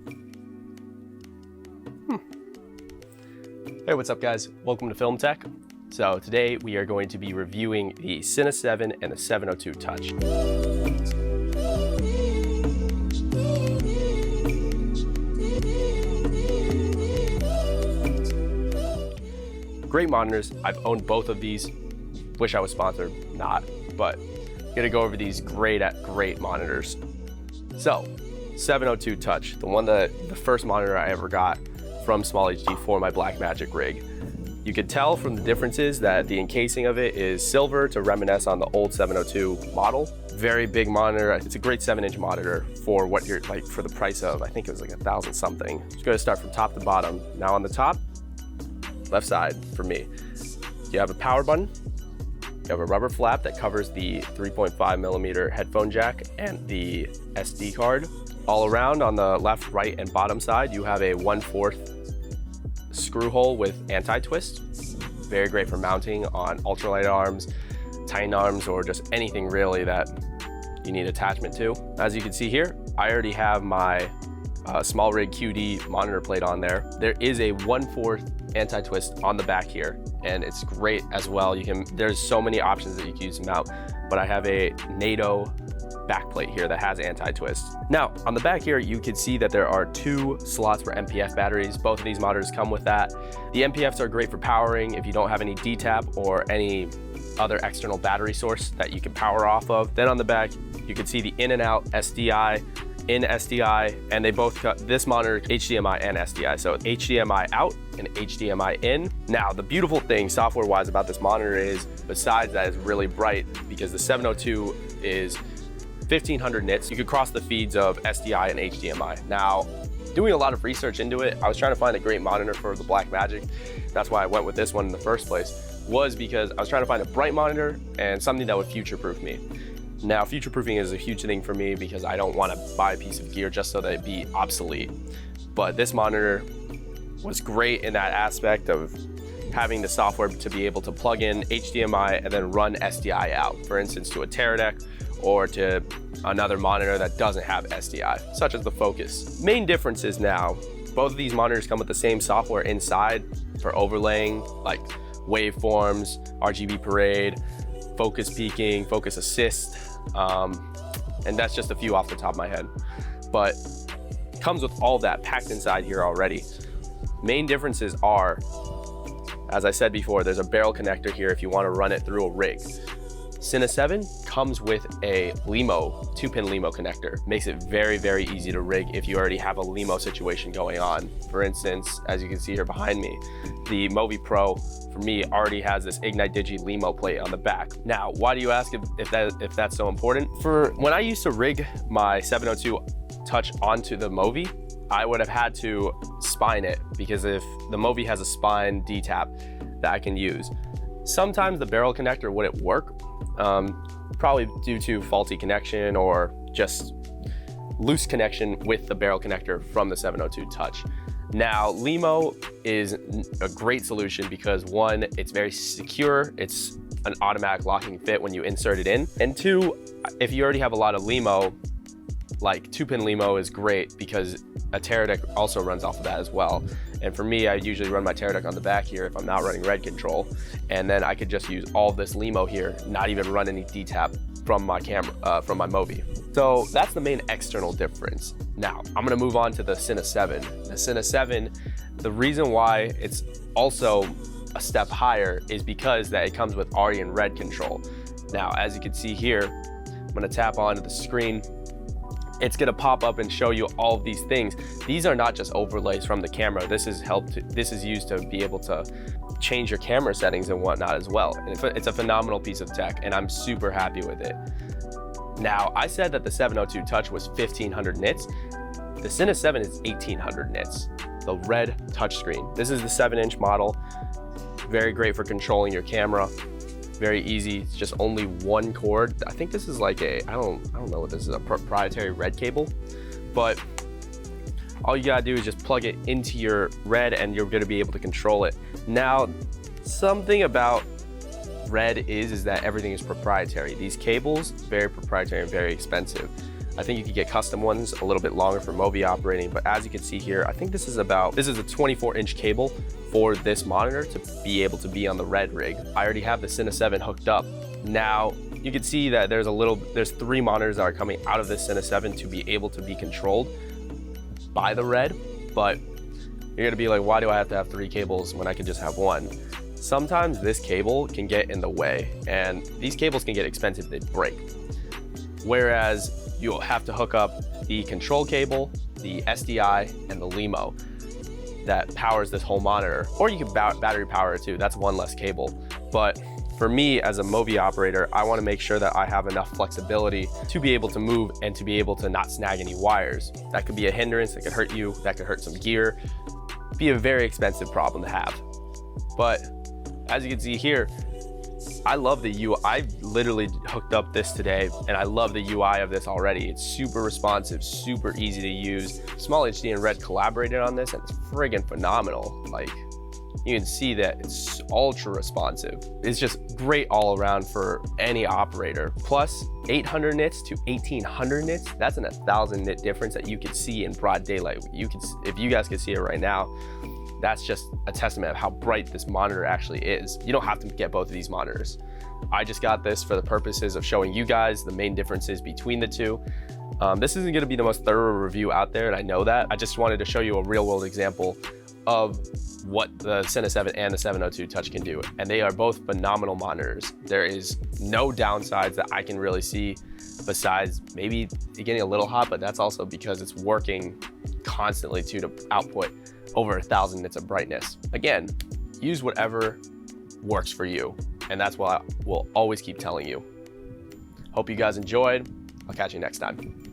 Hey, what's up guys? Welcome to Film Tech. So today we are going to be reviewing the Cine7 and the 702 Touch. Great monitors. I've owned both of these. Wish I was sponsored, not, but gonna go over these great monitors. So, 702 Touch, the first monitor I ever got from Small HD for my Blackmagic rig. You could tell from the differences that the encasing of it is silver to reminisce on the old 702 model. Very big monitor. It's a great 7-inch monitor for what you're like, for the price of, I think it was like 1,000 something. Just gonna start from top to bottom. Now on the top, left side for me, you have a power button. You have a rubber flap that covers the 3.5mm headphone jack and the SD card. All around on the left, right, and bottom side, you have a 1/4 screw hole with anti-twist. Very great for mounting on ultralight arms, Titan arms, or just anything really that you need attachment to. As you can see here, I already have my small rig QD monitor plate on there. There is a 1/4 anti-twist on the back here, and it's great as well. There's so many options that you can use to mount, but I have a NATO back plate here that has anti-twist. Now, on the back here, you can see that there are 2 slots for MPF batteries. Both of these monitors come with that. The MPFs are great for powering if you don't have any DTAP or any other external battery source that you can power off of. Then on the back, you can see the in and out SDI, in SDI, and they both cut this monitor HDMI and SDI. So HDMI out and HDMI in. Now, the beautiful thing software-wise about this monitor is, besides that, it's really bright because the 702 is 1500 nits. You could cross the feeds of SDI and HDMI. Now, doing a lot of research into it, I was trying to find a great monitor for the Blackmagic. That's why I went with this one in the first place, was because I was trying to find a bright monitor and something that would future-proof me. Now, future-proofing is a huge thing for me because I don't want to buy a piece of gear just so that it'd be obsolete. But this monitor was great in that aspect of having the software to be able to plug in HDMI and then run SDI out, for instance, to a Teradek or to another monitor that doesn't have SDI, such as the Focus. Main differences now, both of these monitors come with the same software inside for overlaying, like waveforms, RGB parade, focus peaking, focus assist, and that's just a few off the top of my head. But comes with all that packed inside here already. Main differences are, as I said before, there's a barrel connector here if you want to run it through a rig. Cine7 comes with a LEMO, 2-pin LEMO connector. Makes it very, very easy to rig if you already have a LEMO situation going on. For instance, as you can see here behind me, the Movi Pro, for me, already has this Ignite Digi LEMO plate on the back. Now, why do you ask if that's so important? For when I used to rig my 702 Touch onto the Movi, I would have had to spine it, because if the Movi has a spine DTAP that I can use, sometimes the barrel connector wouldn't work, probably due to faulty connection or just loose connection with the barrel connector from the 702 Touch. Now, LEMO is a great solution because 1, it's very secure. It's an automatic locking fit when you insert it in. And 2, if you already have a lot of LEMO, like 2-pin LEMO is great because a Teradek also runs off of that as well. And for me, I usually run my Teradek on the back here if I'm not running red control. And then I could just use all of this LEMO here, not even run any DTAP from my camera, from my Movi. So that's the main external difference. Now, I'm gonna move on to the Cine7. The Cine7, the reason why it's also a step higher is because that it comes with ARRI and red control. Now, as you can see here, I'm gonna tap onto the screen. It's gonna pop up and show you all of these things. These are not just overlays from the camera. This is used to be able to change your camera settings and whatnot as well. And it's a phenomenal piece of tech, and I'm super happy with it. Now, I said that the 702 Touch was 1500 nits. The Cine7 is 1800 nits, the red touchscreen. This is the 7-inch model. Very great for controlling your camera. Very easy. It's just only 1 cord. I think this is like I don't know what this is, a proprietary red cable, but all you gotta do is just plug it into your red and you're gonna be able to control it. Now, something about red is that everything is proprietary. These cables, very proprietary and very expensive. I think you could get custom ones a little bit longer for Movi operating, but as you can see here, I think this is a 24-inch cable for this monitor to be able to be on the red rig. I already have the Cine7 hooked up. Now, you can see that there's 3 monitors that are coming out of this Cine7 to be able to be controlled by the red, but you're gonna be like, why do I have to have 3 cables when I can just have 1? Sometimes this cable can get in the way, and these cables can get expensive, they break. Whereas you'll have to hook up the control cable, the SDI, and the LEMO that powers this whole monitor. Or you can battery power it too, that's 1 less cable. But for me as a Movi operator, I wanna make sure that I have enough flexibility to be able to move and to be able to not snag any wires. That could be a hindrance, that could hurt you, that could hurt some gear. Be a very expensive problem to have. But as you can see here, I love the UI. I literally hooked up this today and I love the UI of this already. It's super responsive, super easy to use. Small HD and Red collaborated on this and it's friggin' phenomenal. Like, you can see that it's ultra responsive. It's just great all around for any operator. Plus 800 nits to 1800 nits, that's an 1000 nit difference that you can see in broad daylight. If you guys can see it right now, that's just a testament of how bright this monitor actually is. You don't have to get both of these monitors. I just got this for the purposes of showing you guys the main differences between the two. This isn't gonna be the most thorough review out there, and I know that. I just wanted to show you a real world example of what the Cine7 and the 702 Touch can do. And they are both phenomenal monitors. There is no downsides that I can really see besides maybe it getting a little hot, but that's also because it's working constantly to output over 1000 nits of brightness. Again, use whatever works for you. And that's what I will always keep telling you. Hope you guys enjoyed. I'll catch you next time.